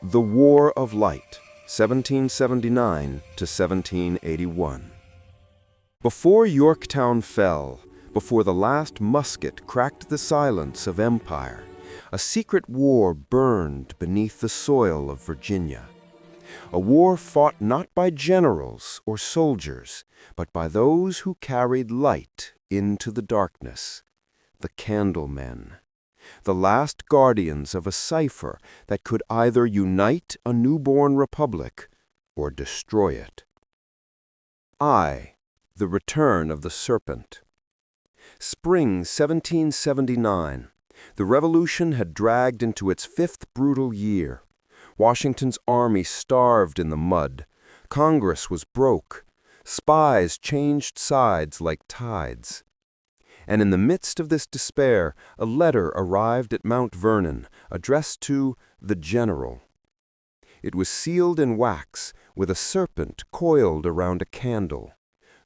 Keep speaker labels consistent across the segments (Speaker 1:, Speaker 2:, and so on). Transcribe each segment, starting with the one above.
Speaker 1: The War of Light, 1779 to 1781. Before Yorktown fell, before the last musket cracked the silence of empire, a secret war burned beneath the soil of Virginia. A war fought not by generals or soldiers, but by those who carried light into the darkness, the Candlemen, the last guardians of a cipher that could either unite a newborn republic or destroy it. The Return of the Serpent. Spring 1779. The Revolution had dragged into its fifth brutal year. Washington's army starved in the mud. Congress was broke. Spies changed sides like tides. And in the midst of this despair, a letter arrived at Mount Vernon, addressed to the General. It was sealed in wax, with a serpent coiled around a candle,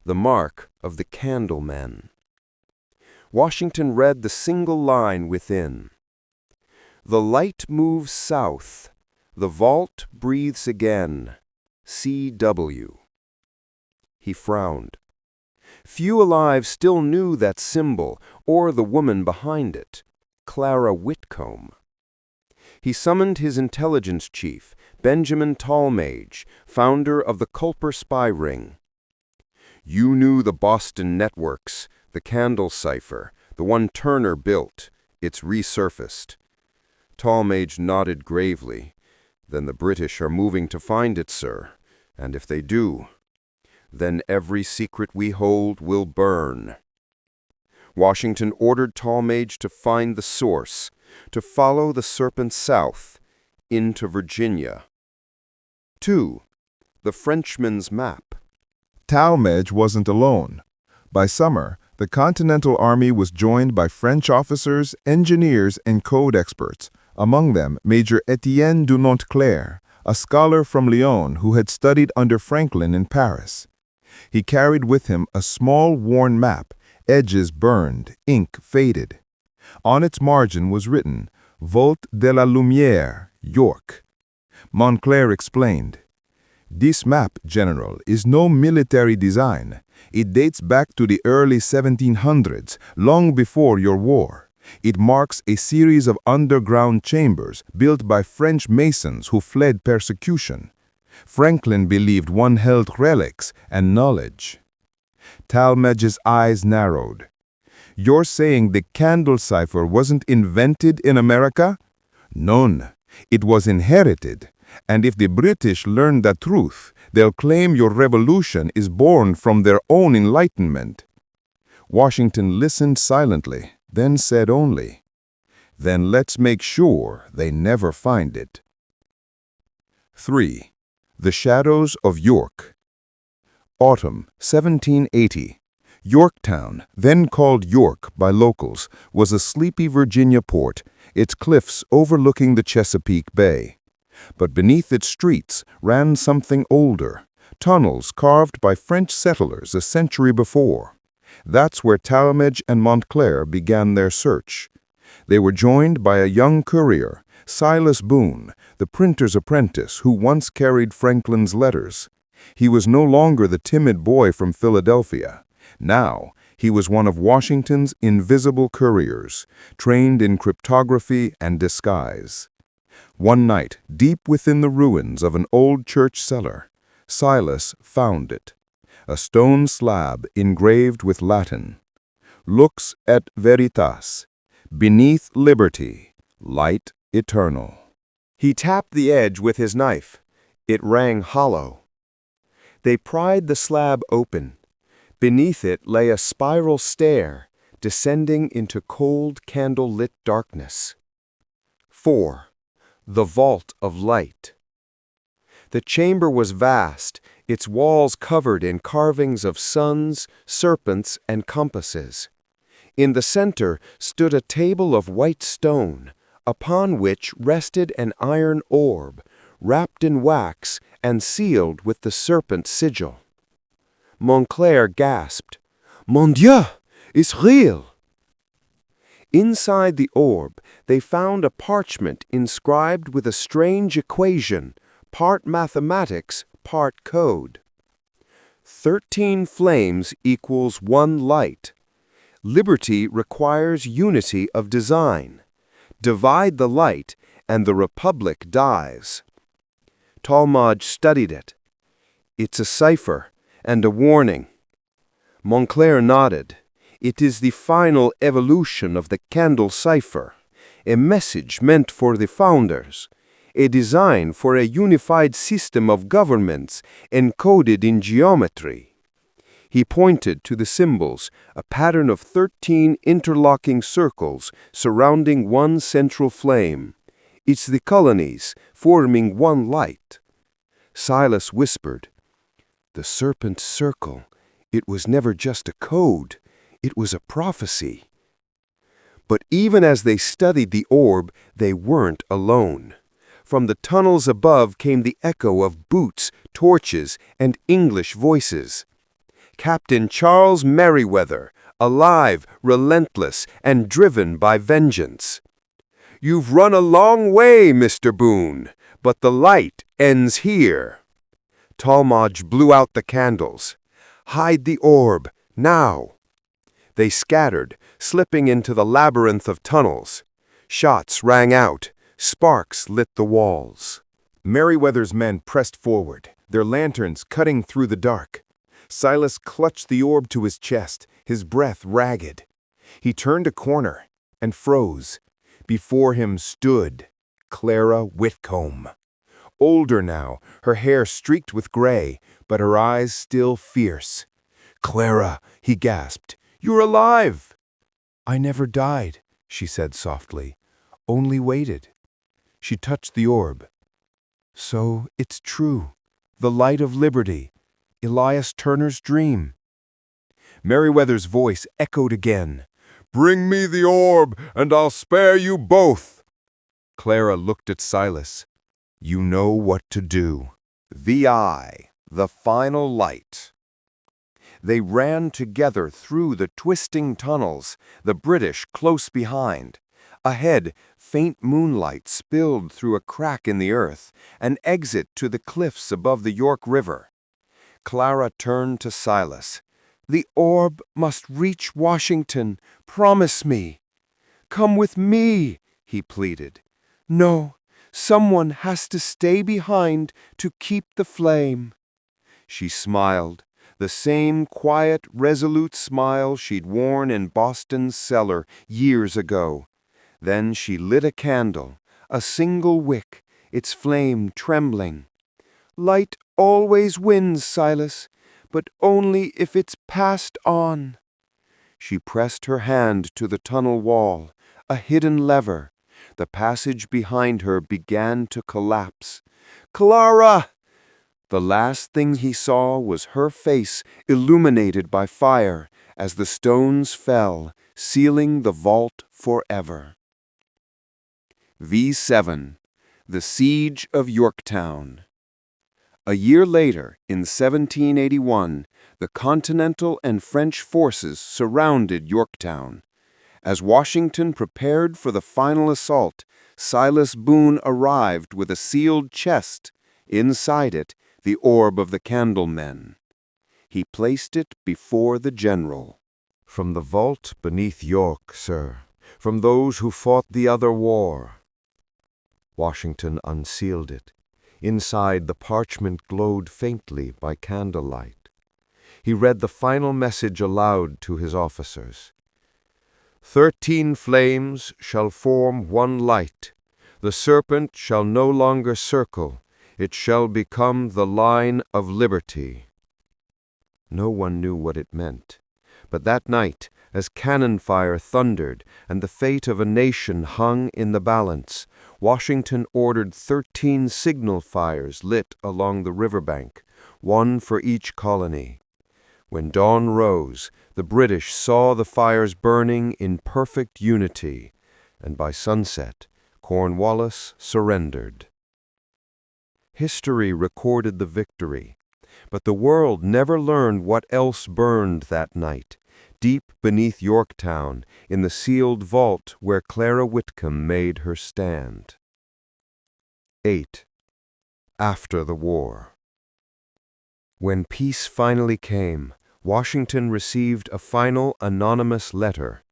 Speaker 1: the mark of the Candlemen. Washington read the single line within. The light moves south. The vault breathes again. C.W. He frowned. Few alive still knew that symbol or the woman behind it, Clara Whitcomb. He summoned his intelligence chief, Benjamin Tallmadge, founder of the Culper spy ring. You knew the Boston networks, the Candle cipher, the one Turner built. It's resurfaced. Tallmadge nodded gravely. Then the British are moving to find it, sir. And if they do, then every secret we hold will burn. Washington ordered Tallmadge to find the source, to follow the serpent south, into Virginia. 2. The Frenchman's Map.
Speaker 2: Tallmadge wasn't alone. By summer, the Continental Army was joined by French officers, engineers, and code experts, among them Major Etienne du Montclair, a scholar from Lyon who had studied under Franklin in Paris. He carried with him a small worn map, edges burned, ink faded. On its margin was written, Vault de la Lumière, York. Montclair explained, This map, General, is no military design. It dates back to the early 1700s, long before your war. It marks a series of underground chambers built by French masons who fled persecution. Franklin believed one held relics and knowledge. Tallmadge's eyes narrowed. You're saying the candle cipher wasn't invented in America? None. It was inherited. And if the British learn the truth, they'll claim your revolution is born from their own enlightenment. Washington listened silently, then said only, Then let's make sure they never find it. 3. The Shadows of York. Autumn 1780. Yorktown, then called York by locals, was a sleepy Virginia port, its cliffs overlooking the Chesapeake Bay. But beneath its streets ran something older, tunnels carved by French settlers a century before. That's where Tallmadge and Montclair began their search. They were joined by a young courier, Silas Boone, the printer's apprentice who once carried Franklin's letters. He was no longer the timid boy from Philadelphia. Now, he was one of Washington's invisible couriers, trained in cryptography and disguise. One night, deep within the ruins of an old church cellar, Silas found it. A stone slab engraved with Latin. Lux et veritas. Beneath liberty, light eternal. He tapped the edge with his knife. It rang hollow. They pried the slab open. Beneath it lay a spiral stair, descending into cold candle-lit darkness. 4. The Vault of Light. The chamber was vast, its walls covered in carvings of suns, serpents, and compasses. In the center stood a table of white stone, upon which rested an iron orb, wrapped in wax and sealed with the serpent sigil. Montclair gasped, Mon Dieu, it's real!
Speaker 1: Inside the orb, they found a parchment inscribed with a strange equation, part mathematics, part code. 13 flames equals 1 light. Liberty requires unity of design. Divide the light, and the republic dies. Talmage studied it. It's a cipher and a warning. Montclair nodded. It is the final evolution of the candle cipher, a message meant for the founders, a design for a unified system of governments encoded in geometry. He pointed to the symbols, a pattern of 13 interlocking circles surrounding one central flame. It's the colonies forming one light. Silas whispered, "The serpent circle. It was never just a code. It was a prophecy." But even as they studied the orb, they weren't alone. From the tunnels above came the echo of boots, torches, and English voices. Captain Charles Merriweather, alive, relentless, and driven by vengeance. "You've run a long way, Mr. Boone, but the light ends here." Talmage blew out the candles. "Hide the orb, now." They scattered, slipping into the labyrinth of tunnels. Shots rang out. Sparks lit the walls.
Speaker 2: Merriweather's men pressed forward, their lanterns cutting through the dark. Silas clutched the orb to his chest, his breath ragged. He turned a corner and froze. Before him stood Clara Whitcomb. Older now, her hair streaked with gray, but her eyes still fierce. "Clara," he gasped, "you're alive!" "I never died," she said softly, "only waited." She touched the orb. "So it's true. The light of liberty. Elias Turner's dream." Merriweather's voice echoed again. "Bring me the orb, and I'll spare you both." Clara looked at Silas. "You know what to do." The eye, the final light. They ran together through the twisting tunnels, the British close behind. Ahead, faint moonlight spilled through a crack in the earth, an exit to the cliffs above the York River. Clara turned to Silas. "The orb must reach Washington. Promise me." "Come with me," he pleaded. "No, someone has to stay behind to keep the flame." She smiled, the same quiet, resolute smile she'd worn in Boston's cellar years ago. Then she lit a candle, a single wick, its flame trembling. "Light always wins, Silas, but only if it's passed on." She pressed her hand to the tunnel wall, a hidden lever. The passage behind her began to collapse. "Clara!" The last thing he saw was her face illuminated by fire as the stones fell, sealing the vault forever. V7. The Siege of Yorktown. A year later, in 1781, the Continental and French forces surrounded Yorktown. As Washington prepared for the final assault, Silas Boone arrived with a sealed chest. Inside it, the orb of the Candlemen. He placed it before the general. "From the vault beneath York, sir, from those who fought the other war." Washington unsealed it. Inside, the parchment glowed faintly by candlelight. He read the final message aloud to his officers. 13 flames shall form one light. The serpent shall no longer circle. It shall become the line of liberty." No one knew what it meant. But that night, as cannon fire thundered and the fate of a nation hung in the balance, Washington ordered 13 signal fires lit along the riverbank, one for each colony. When dawn rose, the British saw the fires burning in perfect unity, and by sunset, Cornwallis surrendered. History recorded the victory, but the world never learned what else burned that night.
Speaker 1: deep beneath Yorktown, in the sealed vault where Clara Whitcomb made her stand. 8. After the war. When peace finally came, Washington received a final anonymous letter.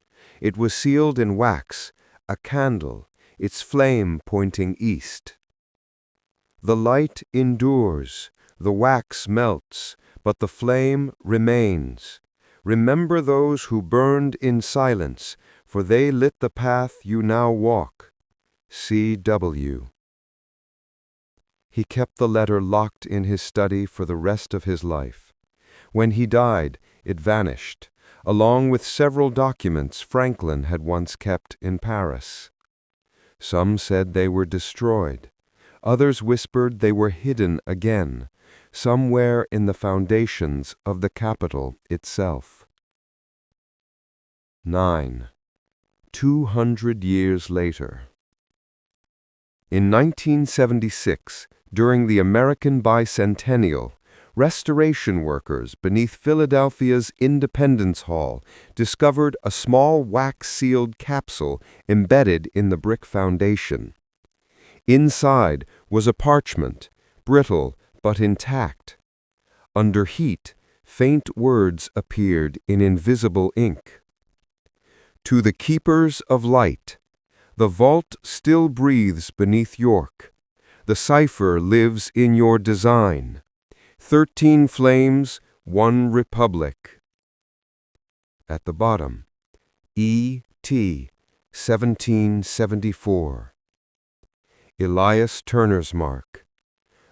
Speaker 1: It was sealed in wax, a candle, its flame pointing east. The light endures, the wax melts, but the flame remains. Remember those who burned in silence, for they lit the path you now walk. C.W. He kept the letter locked in his study for the rest of his life. When he died, it vanished, along with several documents Franklin had once kept in Paris. Some said they were destroyed. Others whispered they were hidden again, somewhere in the foundations of the Capitol itself. 9. 200 years later. In 1976, during the American Bicentennial, restoration workers beneath Philadelphia's Independence Hall discovered a small wax-sealed capsule embedded in the brick foundation. Inside was a parchment, brittle but intact. Under heat, faint words appeared in invisible ink. To the keepers of light, the vault still breathes beneath York. The cipher lives in your design. 13 flames, 1 republic. At the bottom, E.T. 1774. Elias Turner's mark,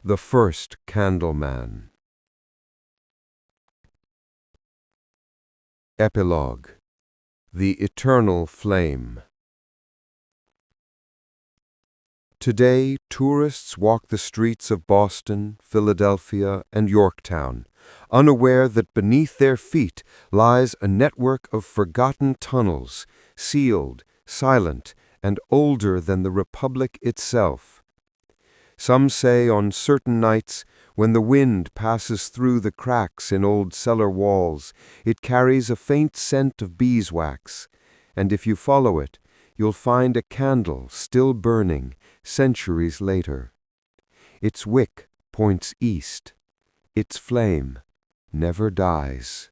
Speaker 1: the first Candleman. Epilogue. The Eternal Flame. Today, tourists walk the streets of Boston, Philadelphia, and Yorktown, unaware that beneath their feet lies a network of forgotten tunnels, sealed, silent, and older than the Republic itself. Some say on certain nights, when the wind passes through the cracks in old cellar walls, it carries a faint scent of beeswax, and if you follow it, you'll find a candle still burning centuries later. Its wick points east. Its flame never dies.